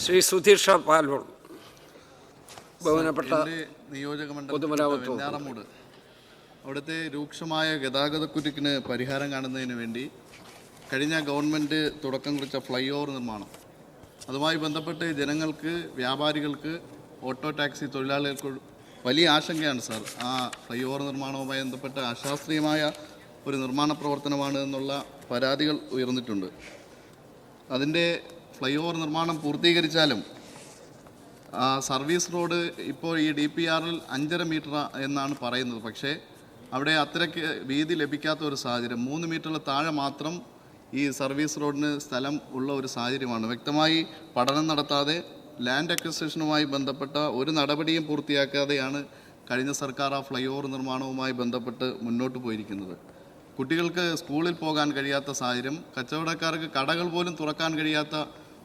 ശ്രീ സുധീർ ഷാ പാലോൾ, ബഹുമാനപ്പെട്ട നിയോജകമണ്ഡലം വെഞ്ഞാറമൂട്, അവിടുത്തെ രൂക്ഷമായ ഗതാഗതക്കുരുക്കിന് പരിഹാരം കാണുന്നതിന് വേണ്ടി കഴിഞ്ഞ ഗവൺമെൻറ് തുടക്കം കുറിച്ച ഫ്ലൈ ഓവർ നിർമ്മാണം, അതുമായി ബന്ധപ്പെട്ട് ജനങ്ങൾക്ക്, വ്യാപാരികൾക്ക്, ഓട്ടോ ടാക്സി തൊഴിലാളികൾക്ക് വലിയ ആശങ്കയാണ് സാർ. ആ ഫ്ലൈ ഓവർ നിർമ്മാണവുമായി ബന്ധപ്പെട്ട് അശാസ്ത്രീയമായ ഒരു നിർമ്മാണ പ്രവർത്തനമാണ് എന്നുള്ള പരാതികൾ ഉയർന്നിട്ടുണ്ട്. അതിൻ്റെ ഫ്ലൈ ഓവർ നിർമ്മാണം പൂർത്തീകരിച്ചാലും സർവീസ് റോഡ് ഇപ്പോൾ ഈ DPRൽ 5.5 മീറ്റർ എന്നാണ് പറയുന്നത്. പക്ഷേ അവിടെ അത്രയ്ക്ക് വീതി ലഭിക്കാത്ത ഒരു സാഹചര്യം, 3 മീറ്ററിൽ താഴെ മാത്രം ഈ സർവീസ് റോഡിന് സ്ഥലം ഉള്ള ഒരു സാഹചര്യമാണ്. വ്യക്തമായി പഠനം നടത്താതെ ലാൻഡ് അക്വിസിഷനുമായി ബന്ധപ്പെട്ട ഒരു നടപടിയും പൂർത്തിയാക്കാതെയാണ് കഴിഞ്ഞ സർക്കാർ ആ ഫ്ലൈ ഓവർ നിർമ്മാണവുമായി ബന്ധപ്പെട്ട് മുന്നോട്ട് പോയിരിക്കുന്നത്. കുട്ടികൾക്ക് സ്കൂളിൽ പോകാൻ കഴിയാത്ത സാഹചര്യം, കച്ചവടക്കാർക്ക് കടകൾ പോലും തുറക്കാൻ കഴിയാത്ത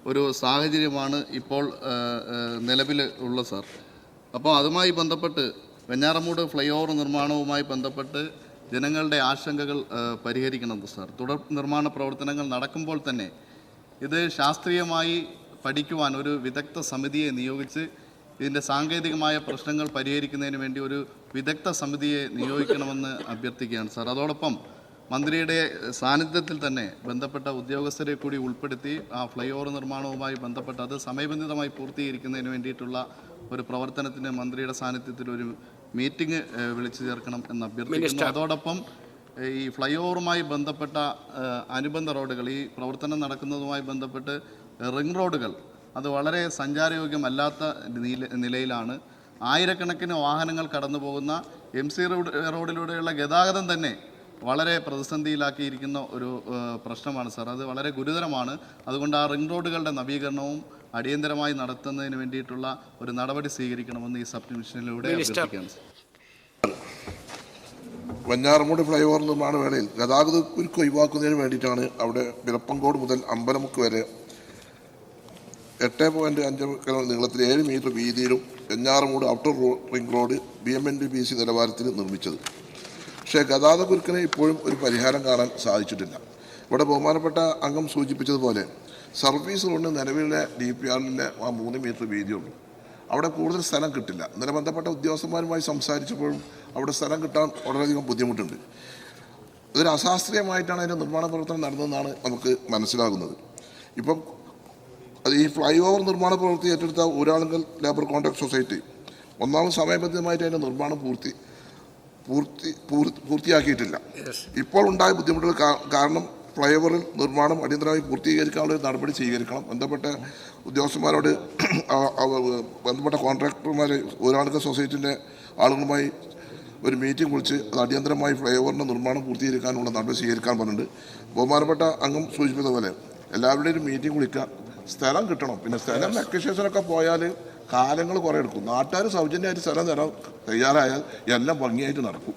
ഒരു സാഹചര്യമാണ് ഇപ്പോൾ നിലവിൽ ഉള്ളത് സാർ. അപ്പോൾ അതുമായി ബന്ധപ്പെട്ട് വെഞ്ഞാറമൂട് ഫ്ലൈ ഓവർ നിർമ്മാണവുമായി ബന്ധപ്പെട്ട് ജനങ്ങളുടെ ആശങ്കകൾ പരിഹരിക്കണം സാർ. തുടർ നിർമ്മാണ പ്രവർത്തനങ്ങൾ നടക്കുമ്പോൾ തന്നെ ഇത് ശാസ്ത്രീയമായി പഠിക്കുവാൻ ഒരു വിദഗ്ധ സമിതിയെ നിയോഗിച്ച് ഇതിൻ്റെ സാങ്കേതികമായ പ്രശ്നങ്ങൾ പരിഹരിക്കുന്നതിന് വേണ്ടി ഒരു വിദഗ്ധ സമിതിയെ നിയോഗിക്കണമെന്ന് അഭ്യർത്ഥിക്കുകയാണ് സാർ. അതോടൊപ്പം മന്ത്രിയുടെ സാന്നിധ്യത്തിൽ തന്നെ ബന്ധപ്പെട്ട ഉദ്യോഗസ്ഥരെ കൂടി ഉൾപ്പെടുത്തി ആ ഫ്ലൈ ഓവർ നിർമ്മാണവുമായി ബന്ധപ്പെട്ട് അത് സമയബന്ധിതമായി പൂർത്തീകരിക്കുന്നതിന് വേണ്ടിയിട്ടുള്ള ഒരു പ്രവർത്തനത്തിന് മന്ത്രിയുടെ സാന്നിധ്യത്തിൽ ഒരു മീറ്റിംഗ് വിളിച്ചു ചേർക്കണം എന്ന് അഭ്യർത്ഥിക്കുന്നു. അതോടൊപ്പം ഈ ഫ്ലൈ ഓവറുമായി ബന്ധപ്പെട്ട അനുബന്ധ റോഡുകൾ, ഈ പ്രവർത്തനം നടക്കുന്നതുമായി ബന്ധപ്പെട്ട് റിംഗ് റോഡുകൾ അത് വളരെ സഞ്ചാരയോഗ്യമല്ലാത്ത നിലയിലാണ്. ആയിരക്കണക്കിന് വാഹനങ്ങൾ കടന്നു പോകുന്ന MC റോഡിലൂടെയുള്ള ഗതാഗതം തന്നെ വളരെ പ്രതിസന്ധിയിലാക്കിയിരിക്കുന്ന ഒരു പ്രശ്നമാണ് സാർ. അത് വളരെ ഗുരുതരമാണ്. അതുകൊണ്ട് ആ റിംഗ് റോഡുകളുടെ നവീകരണവും അടിയന്തരമായി നടത്തുന്നതിന് വേണ്ടിയിട്ടുള്ള ഒരു നടപടി സ്വീകരിക്കണമെന്ന് ഈ സബ്മിഷനിലൂടെ അഭ്യർത്ഥിക്കുകയാണ് സാർ. വെഞ്ഞാറമൂട് ഫ്ലൈ ഓവർ നിർമ്മാണ വേളയിൽ ഗതാഗത കുരുക്ക് ഒഴിവാക്കുന്നതിന് വേണ്ടിയിട്ടാണ് അവിടെ വിളപ്പങ്കോട് മുതൽ അമ്പലമുക്ക് വരെ 8.5 കിലോമീറ്റർ നീളത്തിൽ 7 മീറ്റർ വീതിയിലും Venjaramoodu outer ring road BMNDBC നിലവാരത്തിൽ നിർമ്മിച്ചത്. പക്ഷേ ഗതാഗത കുരുക്കിന് ഇപ്പോഴും ഒരു പരിഹാരം കാണാൻ സാധിച്ചിട്ടില്ല. ഇവിടെ ബഹുമാനപ്പെട്ട അംഗം സൂചിപ്പിച്ചതുപോലെ സർവീസ് റോഡിന് നിലവിലെ DPRലെ ആ 3 മീറ്റർ വീതിയുള്ളൂ. അവിടെ കൂടുതൽ സ്ഥലം കിട്ടില്ല. ഇന്നലെ ബന്ധപ്പെട്ട ഉദ്യോഗസ്ഥന്മാരുമായി സംസാരിച്ചപ്പോഴും അവിടെ സ്ഥലം കിട്ടാൻ വളരെയധികം ബുദ്ധിമുട്ടുണ്ട്. ഇതൊരു അശാസ്ത്രീയമായിട്ടാണ് അതിൻ്റെ നിർമ്മാണ പ്രവർത്തനം നടന്നതെന്നാണ് നമുക്ക് മനസ്സിലാകുന്നത്. ഇപ്പം അത് ഈ ഫ്ലൈ ഓവർ നിർമ്മാണ പ്രവൃത്തി ഏറ്റെടുത്ത ഊരാളുങ്കൽ ലേബർ കോൺട്രാക്ട് സൊസൈറ്റി ഒന്നാമത് സമയബന്ധിതമായിട്ട് അതിൻ്റെ നിർമ്മാണം പൂർത്തിയാക്കിയിട്ടില്ല. ഇപ്പോൾ ഉണ്ടായ ബുദ്ധിമുട്ടുകൾ കാരണം ഫ്ലൈ ഓവറിൽ നിർമ്മാണം അടിയന്തരമായി പൂർത്തീകരിക്കാനുള്ള നടപടി സ്വീകരിക്കണം. ബന്ധപ്പെട്ട ഉദ്യോഗസ്ഥന്മാരോട് ബന്ധപ്പെട്ട കോൺട്രാക്ടർമാർ ഊരാളുങ്കൽ സൊസൈറ്റിൻ്റെ ആളുകളുമായി ഒരു മീറ്റിംഗ് വിളിച്ച് അത് അടിയന്തരമായി ഫ്ലൈ ഓവറിൻ്റെ നിർമ്മാണം പൂർത്തീകരിക്കാനുള്ള നടപടി സ്വീകരിക്കാൻ പറഞ്ഞിട്ടുണ്ട്. ബഹുമാനപ്പെട്ട അംഗം സൂചിപ്പിച്ചതുപോലെ എല്ലാവരുടെയും ഒരു മീറ്റിംഗ് വിളിക്കുക, സ്ഥലം കിട്ടണം. പിന്നെ സ്ഥലം അക്വിസിഷനൊക്കെ പോയാൽ കാലങ്ങൾ കുറേ എടുക്കും. നാട്ടുകാർ സൗജന്യമായിട്ട് സ്ഥലം തരാൻ തയ്യാറായാൽ എല്ലാം ഭംഗിയായിട്ട് നടക്കും.